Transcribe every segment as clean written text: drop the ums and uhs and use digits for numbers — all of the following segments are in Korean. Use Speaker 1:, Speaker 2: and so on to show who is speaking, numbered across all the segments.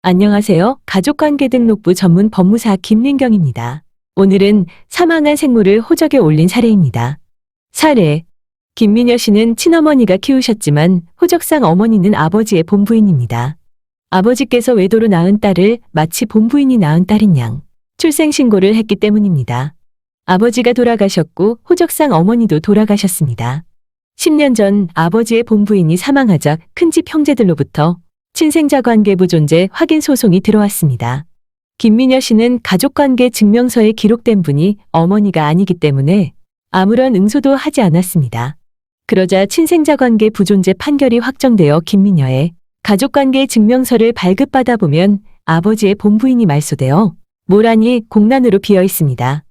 Speaker 1: 안녕하세요. 가족관계등록부 전문 법무사 김민경입니다. 오늘은 사망한 생물을 호적에 올린 사례입니다. 사례. 김민여 씨는 친어머니가 키우셨지만 호적상 어머니는 아버지의 본부인입니다. 아버지께서 외도로 낳은 딸을 마치 본부인이 낳은 딸인 양 출생신고를 했기 때문입니다. 아버지가 돌아가셨고 호적상 어머니도 돌아가셨습니다. 10년 전 아버지의 본부인이 사망하자 큰집 형제들로부터 친생자관계 부존재 확인 소송이 들어왔습니다. 김민여 씨는 가족관계 증명서에 기록된 분이 어머니가 아니기 때문에 아무런 응소도 하지 않았습니다. 그러자 친생자관계 부존재 판결이 확정되어 김민여의 가족관계 증명서를 발급받아 보면 아버지의 본부인이 말소되어 모란이 공란으로 비어 있습니다.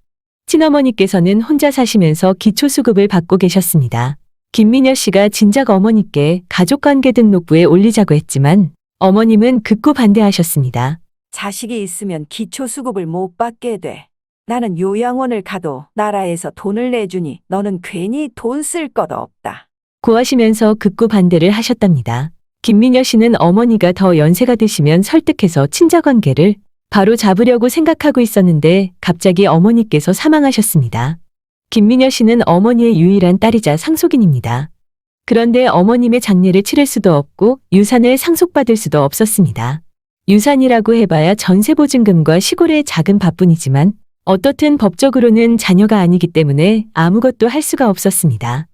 Speaker 1: 친어머니께서는 혼자 사시면서 기초수급을 받고 계셨습니다. 김민여 씨가 진작 어머니께 가족관계 등록부에 올리자고 했지만 어머님은 극구 반대하셨습니다.
Speaker 2: 자식이 있으면 기초수급을 못 받게 돼. 나는 요양원을 가도 나라에서 돈을 내주니 너는 괜히 돈 쓸 것 없다.
Speaker 1: 고하시면서 극구 반대를 하셨답니다. 김민여 씨는 어머니가 더 연세가 드시면 설득해서 친자관계를 바로 잡으려고 생각하고 있었는데 갑자기 어머니께서 사망하셨습니다. 김민여 씨는 어머니의 유일한 딸이자 상속인입니다. 그런데 어머님의 장례를 치를 수도 없고 유산을 상속받을 수도 없었습니다. 유산이라고 해봐야 전세보증금과 시골의 작은 밭뿐이지만 어떻든 법적으로는 자녀가 아니기 때문에 아무것도 할 수가 없었습니다.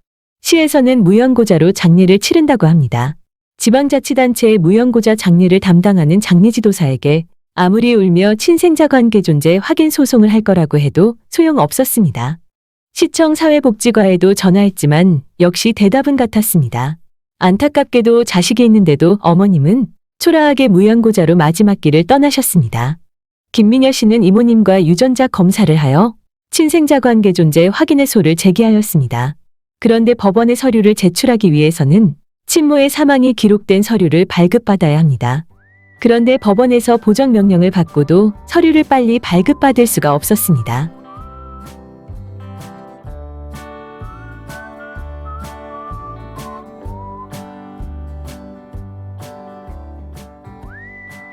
Speaker 1: 시에서는 무연고자로 장례를 치른다고 합니다. 지방자치단체의 무연고자 장례를 담당하는 장례지도사에게 아무리 울며 친생자관계 존재 확인 소송을 할 거라고 해도 소용없었습니다. 시청 사회복지과에도 전화했지만 역시 대답은 같았습니다. 안타깝게도 자식이 있는데도 어머님은 초라하게 무연고자로 마지막 길을 떠나셨습니다. 김민여 씨는 이모님과 유전자 검사를 하여 친생자관계 존재 확인의 소를 제기하였습니다. 그런데 법원에 서류를 제출하기 위해서는 친모의 사망이 기록된 서류를 발급받아야 합니다. 그런데 법원에서 보정명령을 받고도 서류를 빨리 발급받을 수가 없었습니다.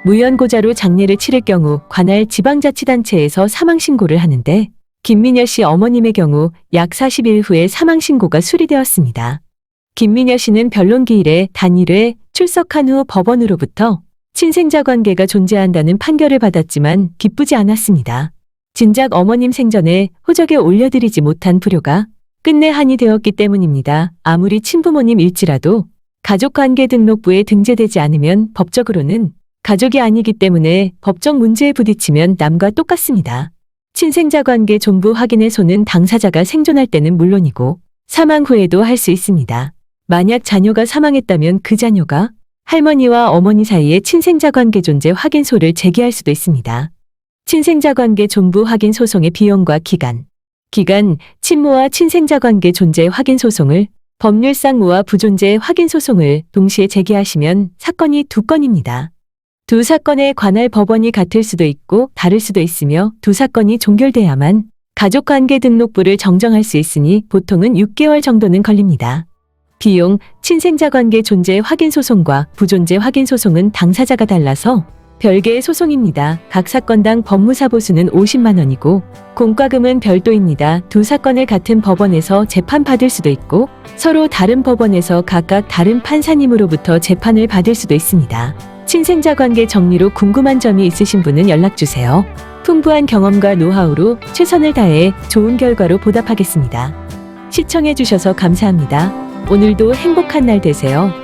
Speaker 1: 무연고자로 장례를 치를 경우 관할 지방자치단체에서 사망신고를 하는데 김민여 씨 어머님의 경우 약 40일 후에 사망신고가 수리되었습니다. 김민여 씨는 변론기일에 단일회 출석한 후 법원으로부터 친생자관계가 존재한다는 판결을 받았지만 기쁘지 않았습니다. 진작 어머님 생전에 호적에 올려드리지 못한 불효가 끝내 한이 되었기 때문입니다. 아무리 친부모님일지라도 가족관계 등록부에 등재되지 않으면 법적으로는 가족이 아니기 때문에 법적 문제에 부딪히면 남과 똑같습니다. 친생자관계 존부 확인의 소는 당사자가 생존할 때는 물론이고 사망 후에도 할 수 있습니다. 만약 자녀가 사망했다면 그 자녀가 할머니와 어머니 사이에 친생자관계 존재 확인소를 제기할 수도 있습니다. 친생자관계 존부 확인 소송의 비용과 기간. 친모와 친생자관계 존재 확인 소송을 법률상 무와 부존재 확인 소송을 동시에 제기하시면 사건이 두 건입니다. 두 사건의 관할 법원이 같을 수도 있고 다를 수도 있으며 두 사건이 종결돼야만 가족관계 등록부를 정정할 수 있으니 보통은 6개월 정도는 걸립니다. 비용, 친생자관계 존재 확인 소송과 부존재 확인 소송은 당사자가 달라서 별개의 소송입니다. 각 사건당 법무사 보수는 50만 원이고 공과금은 별도입니다. 두 사건을 같은 법원에서 재판받을 수도 있고 서로 다른 법원에서 각각 다른 판사님으로부터 재판을 받을 수도 있습니다. 친생자관계 정리로 궁금한 점이 있으신 분은 연락주세요. 풍부한 경험과 노하우로 최선을 다해 좋은 결과로 보답하겠습니다. 시청해주셔서 감사합니다. 오늘도 행복한 날 되세요.